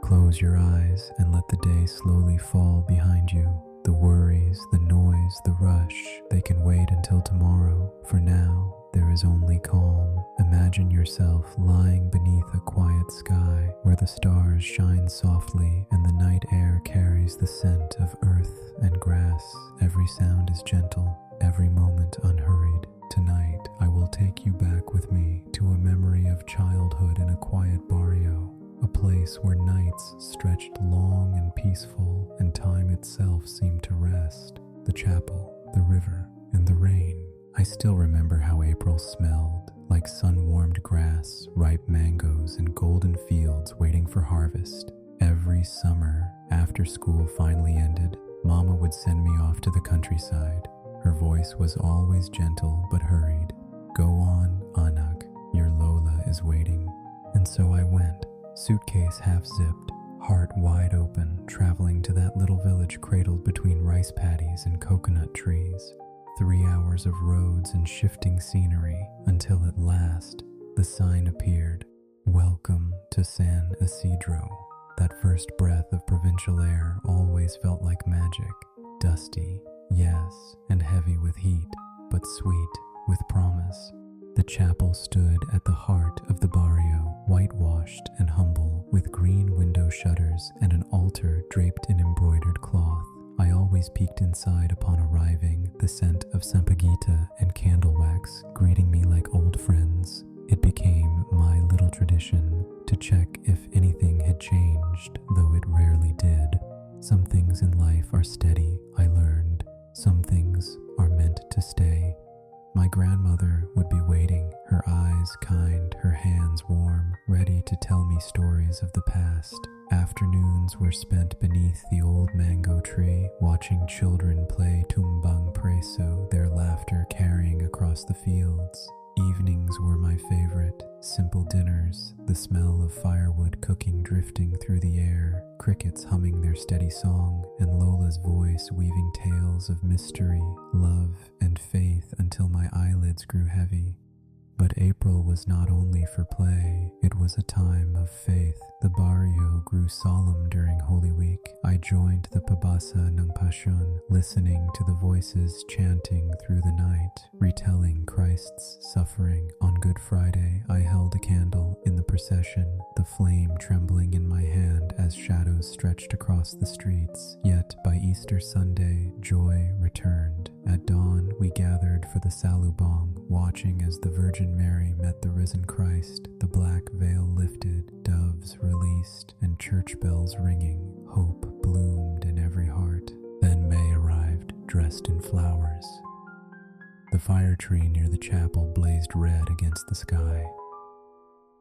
Close your eyes and let the day slowly fall behind you. The worries, the noise, the rush, they can wait until tomorrow. For now, there is only calm. Imagine yourself lying beneath a quiet sky where the stars shine softly and the night air carries the scent of earth and grass. Every sound is gentle, every moment unhurried. Tonight, I will take you back with me to a memory of childhood in a quiet barrio, a place where nights stretched long and peaceful and time itself seemed to rest. The chapel, the river, and the rain. I still remember how April smelled, like sun-warmed grass, ripe mangoes, and golden fields waiting for harvest. Every summer, after school finally ended, Mama would send me off to the countryside. Her voice was always gentle but hurried. "Go on, Anak, your Lola is waiting." And so I went, suitcase half-zipped, heart wide open, traveling to that little village cradled between rice paddies and coconut trees. 3 hours of roads and shifting scenery until at last the sign appeared. "Welcome to San Isidro." That first breath of provincial air always felt like magic. Dusty, yes, and heavy with heat, but sweet with promise. The chapel stood at the heart of the barrio, whitewashed and humble, with green window shutters and an altar draped in embroidered cloth. I always peeked inside upon arriving, the scent of sampaguita and candle wax greeting me like old friends. It became my little tradition to check if anything had changed, though it rarely did. Some things in life are steady, I learned. Some things are meant to stay. My grandmother would be waiting, her eyes kind, her hands warm, ready to tell me stories of the past. Afternoons were spent beneath the old mango tree, watching children play tumbang preso, their laughter carrying across the fields. Evenings were my favorite, simple dinners, the smell of firewood cooking drifting through the air, crickets humming their steady song, and Lola's voice weaving tales of mystery, love, and faith until my eyelids grew heavy. But April was not only for play, it was a time of faith. The barrio grew solemn during Holy Week. I joined the Pabasa ng Passion, listening to the voices chanting through the night, retelling Christ's suffering. On Good Friday, I held a candle in the procession, the flame trembling in my hand as shadows stretched across the streets. Yet by Easter Sunday, joy returned. At dawn, we gathered for the Salubong, watching as the Virgin Mary met the risen Christ, the black veil lifted, doves released, and church bells ringing. Hope bloomed in every heart. Then May arrived, dressed in flowers. The fire tree near the chapel blazed red against the sky.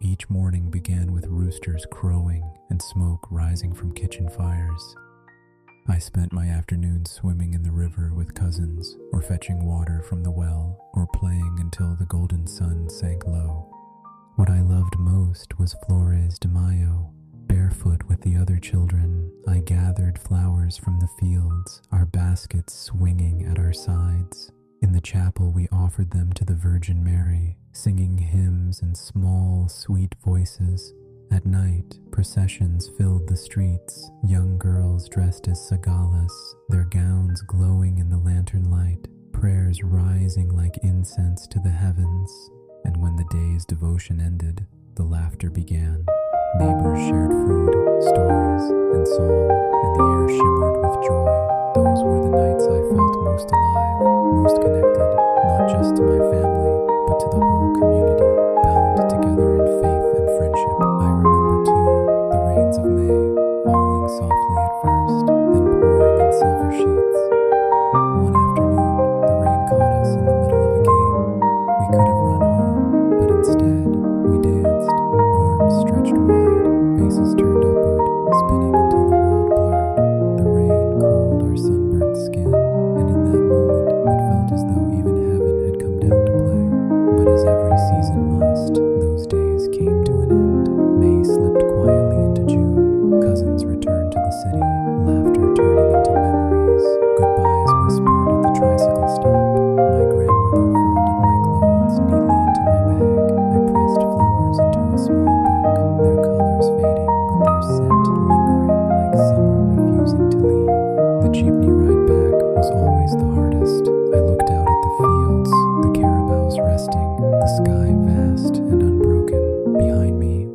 Each morning began with roosters crowing and smoke rising from kitchen fires. I spent my afternoons swimming in the river with cousins, or fetching water from the well, or playing until the golden sun sank low. What I loved most was Flores de Mayo. Barefoot with the other children, I gathered flowers from the fields, our baskets swinging at our sides. In the chapel, we offered them to the Virgin Mary, singing hymns in small, sweet voices. At night, processions filled the streets, young girls dressed as sagalas, their gowns glowing in the lantern light, prayers rising like incense to the heavens. And when the day's devotion ended, the laughter began. Neighbors shared food, stories, and song, and the air shimmered with joy. Those were the nights I felt most alive, most connected, not just to my family, but to the whole community, bound together in faith and friendship. I remember, too, the rains of May, falling softly at first, then pouring in silver sheets. One afternoon, the rain caught us in the middle of a game. We could have run home, but instead, we danced, arms stretched wide, faces turned upward, spinning until the world blurred. The rain cooled our sunburnt skin, and in that moment, it felt as though even heaven had come down to play. But as every season must, those days came to an end. May slipped quietly into June. Cousins returned to the city, laughter turning into memories. Goodbyes whispered at the tricycle stop. My grandmother folded my clothes neatly into my bag. I pressed flowers into a small book, their color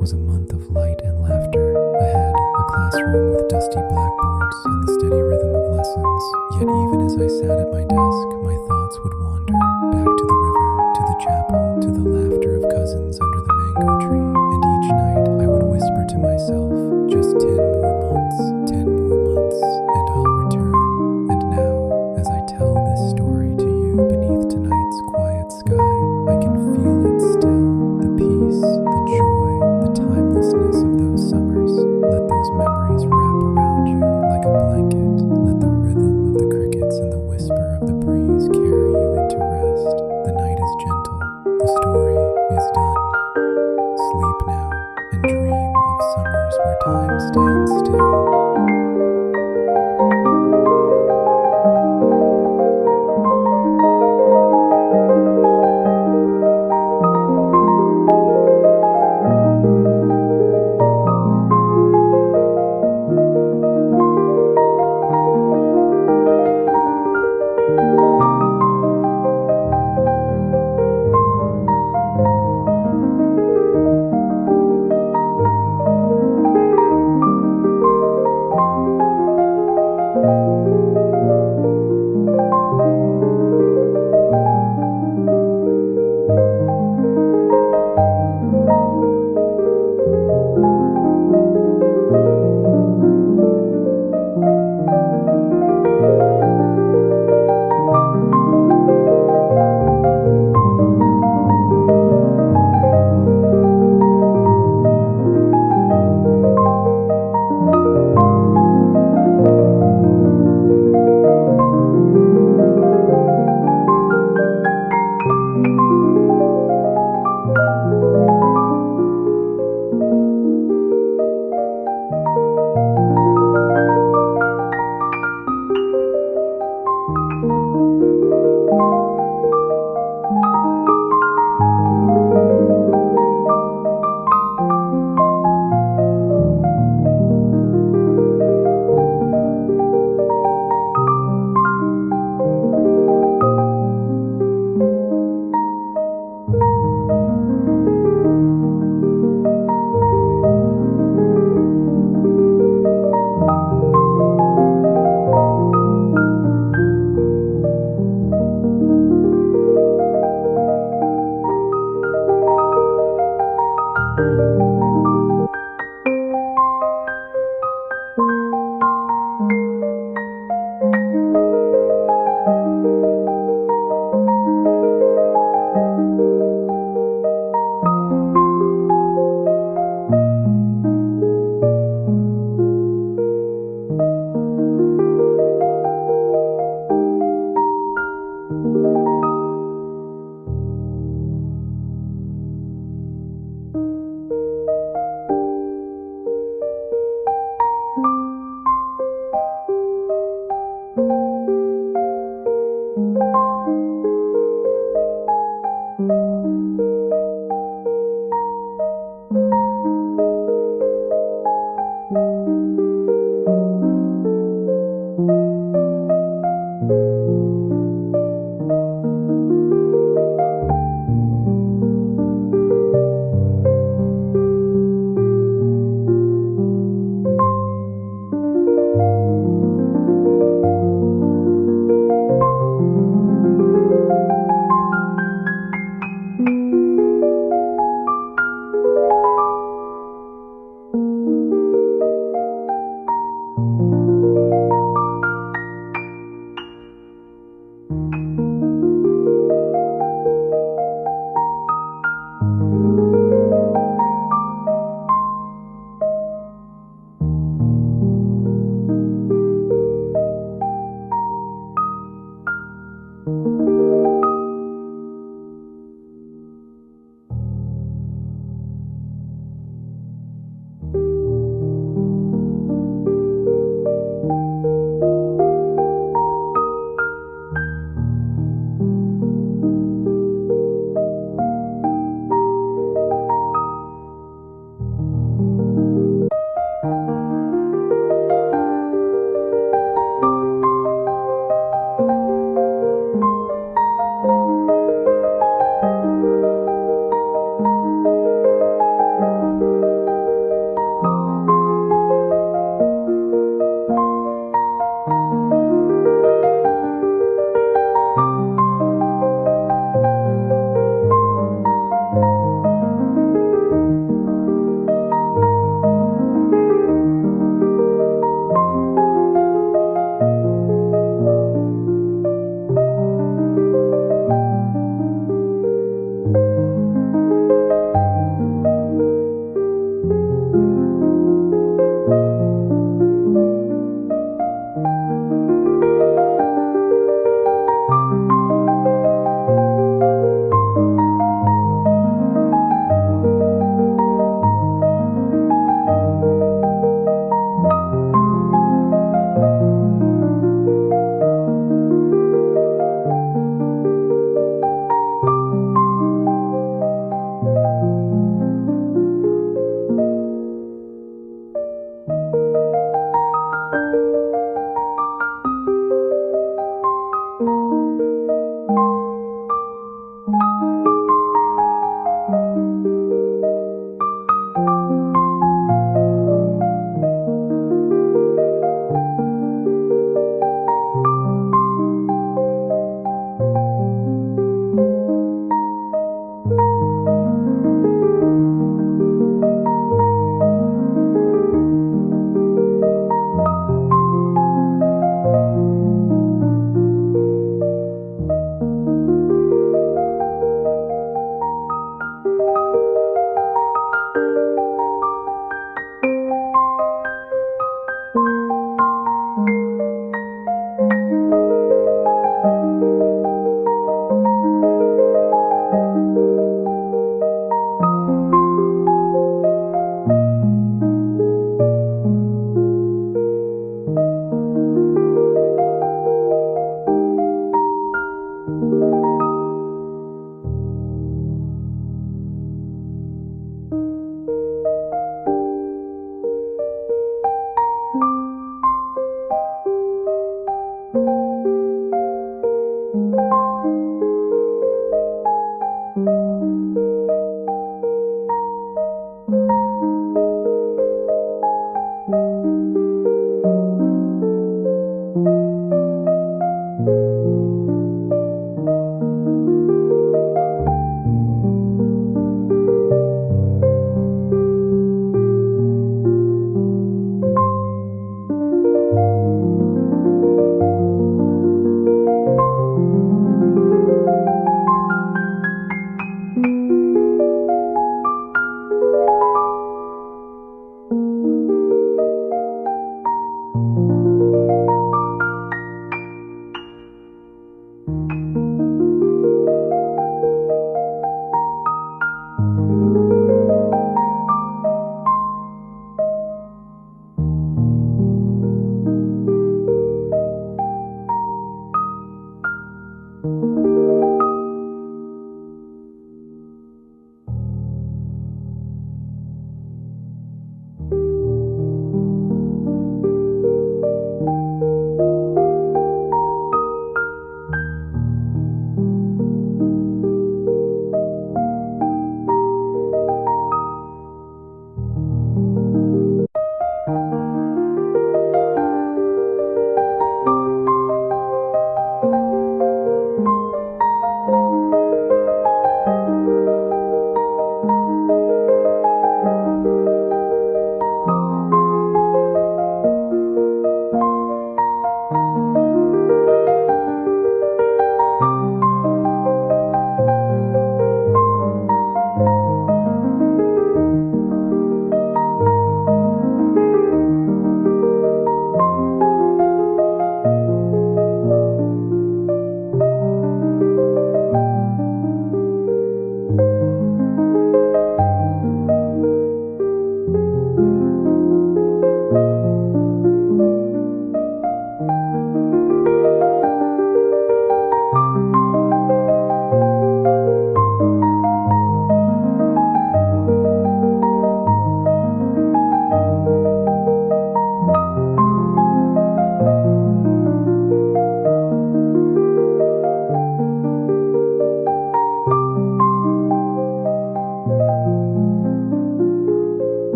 was a month of light and laughter. Ahead, a classroom with dusty blackboards and the steady rhythm of lessons. Yet even as I sat at my desk, my thoughts would wander back to the river, to the chapel, to the laughter of cousins under the mango tree. And each night I would whisper to myself, just 10 more months, 10 more months, and I'll return. And now, as I tell this story to you beneath tonight's quiet sky, I can feel it still, the peace, the joy, the timelessness of those summers. Let those memories wrap around you like a blanket. Let the rhythm of the crickets and the whisper of the breeze carry you into rest. The night is gentle, the story is done. Sleep now and dream of summers where time stands still.